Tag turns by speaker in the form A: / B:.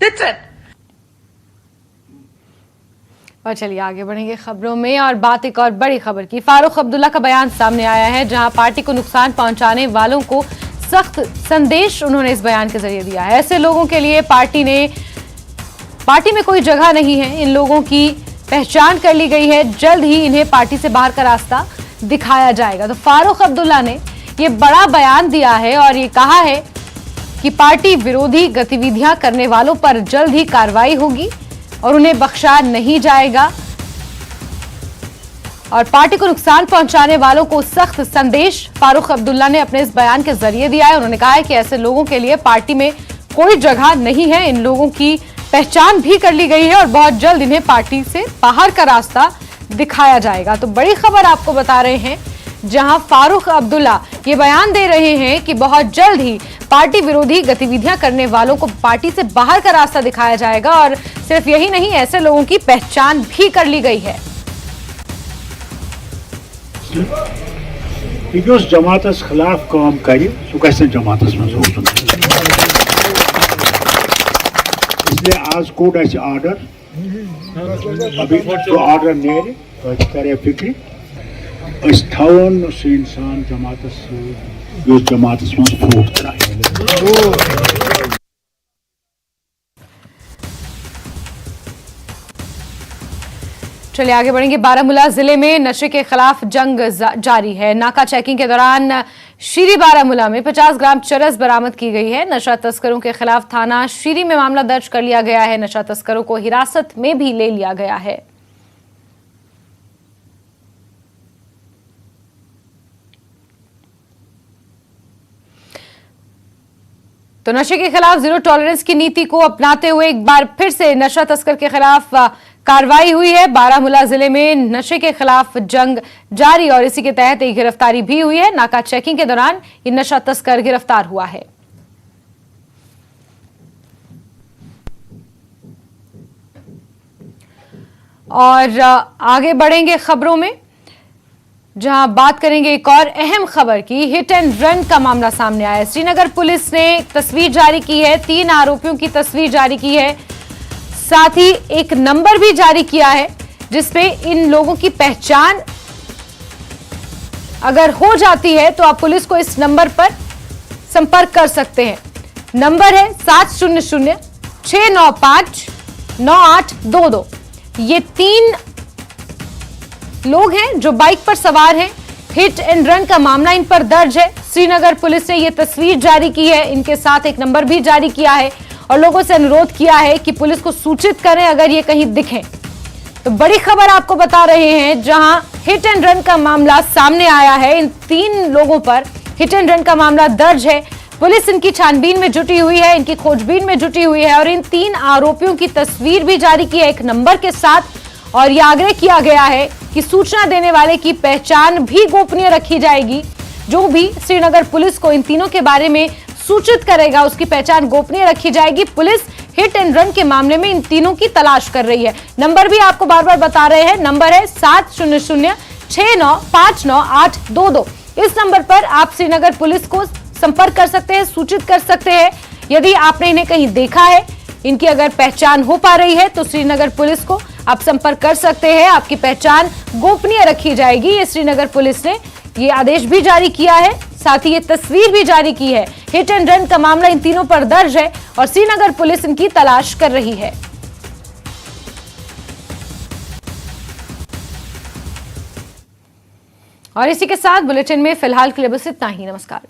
A: That's it.
B: और चलिए आगे बढ़ेंगे खबरों में और बात एक और बड़ी खबर की। फारूक अब्दुल्ला का बयान सामने आया है, जहां पार्टी को नुकसान पहुंचाने वालों को सख्त संदेश उन्होंने इस बयान के जरिए दिया है। ऐसे लोगों के लिए पार्टी में कोई जगह नहीं है, इन लोगों की पहचान कर ली गई है, जल्द ही इन्हें पार्टी से बाहर का रास्ता दिखाया जाएगा। तो फारूक अब्दुल्ला ने ये बड़ा बयान दिया है और ये कहा है कि पार्टी विरोधी गतिविधियां करने वालों पर जल्द ही कार्रवाई होगी और उन्हें बख्शा नहीं जाएगा। और पार्टी को नुकसान पहुंचाने वालों को सख्त संदेश फारूक अब्दुल्ला ने अपने इस बयान के जरिए दिया है। उन्होंने कहा है कि ऐसे लोगों के लिए पार्टी में कोई जगह नहीं है, इन लोगों की पहचान भी कर ली गई है और बहुत जल्द इन्हें पार्टी से बाहर का रास्ता दिखाया जाएगा। तो बड़ी खबर आपको बता रहे हैं, जहां फारूक अब्दुल्ला ये बयान दे रहे हैं कि बहुत जल्द ही पार्टी विरोधी गतिविधियां करने वालों को पार्टी से बाहर का रास्ता दिखाया जाएगा और सिर्फ यही नहीं, ऐसे लोगों की पहचान भी कर ली गई है।
C: जमात खिलाफ काम करे सह जमात इसलिए आज कोड आर्डर अभी जो आर्डर नेरे करे फिक्र थवन सह इंसान जमात जमात मज फूट त्राए।
B: चलिए आगे बढ़ेंगे। बारामूला जिले में नशे के खिलाफ जंग जारी है। नाका चेकिंग के दौरान शीरी बारामूला में 50 ग्राम चरस बरामद की गई है। नशा तस्करों के खिलाफ थाना शीरी में मामला दर्ज कर लिया गया है। नशा तस्करों को हिरासत में भी ले लिया गया है। तो नशे के खिलाफ जीरो टॉलरेंस की नीति को अपनाते हुए एक बार फिर से नशा तस्कर के खिलाफ कार्रवाई हुई है। बारामूला जिले में नशे के खिलाफ जंग जारी और इसी के तहत एक गिरफ्तारी भी हुई है। नाका चेकिंग के दौरान ये नशा तस्कर गिरफ्तार हुआ है। और आगे बढ़ेंगे खबरों में, जहां बात करेंगे एक और अहम खबर की। हिट एंड रन का मामला सामने आया है। श्रीनगर पुलिस ने तस्वीर जारी की है, 3 आरोपियों की तस्वीर जारी की है, साथ ही एक नंबर भी जारी किया है जिसपे इन लोगों की पहचान अगर हो जाती है तो आप पुलिस को इस नंबर पर संपर्क कर सकते हैं। नंबर है 700-695-9822। ये 3 लोग हैं जो बाइक पर सवार हैं। हिट एंड रन का मामला इन पर दर्ज है। श्रीनगर पुलिस ने यह तस्वीर जारी की है, इनके साथ एक नंबर भी जारी किया है और लोगों से अनुरोध किया है कि पुलिस को सूचित करें अगर ये कहीं दिखें। तो बड़ी खबर आपको बता रहे हैं, जहां हिट एंड रन का मामला सामने आया है। इन 3 लोगों पर हिट एंड रन का मामला दर्ज है। पुलिस इनकी छानबीन में जुटी हुई है, इनकी खोजबीन में जुटी हुई है और इन 3 आरोपियों की तस्वीर भी जारी की है एक नंबर के साथ। और यह आग्रह किया गया है कि सूचना देने वाले की पहचान भी गोपनीय रखी जाएगी। जो भी श्रीनगर पुलिस को इन तीनों के बारे में सूचित करेगा उसकी पहचान गोपनीय रखी जाएगी। पुलिस हिट एंड रन के मामले में इन तीनों की तलाश कर रही है। नंबर भी आपको बार बार बता रहे हैं, नंबर है 700-695-9822। इस नंबर पर आप श्रीनगर पुलिस को संपर्क कर सकते हैं, सूचित कर सकते हैं। यदि आपने इन्हें कहीं देखा है, इनकी अगर पहचान हो पा रही है तो श्रीनगर पुलिस को आप संपर्क कर सकते हैं, आपकी पहचान गोपनीय रखी जाएगी। ये श्रीनगर पुलिस ने ये आदेश भी जारी किया है, साथ ही ये तस्वीर भी जारी की है। हिट एंड रन का मामला इन तीनों पर दर्ज है और श्रीनगर पुलिस इनकी तलाश कर रही है। और इसी के साथ बुलेटिन में फिलहाल के लिए बस इतना ही। नमस्कार।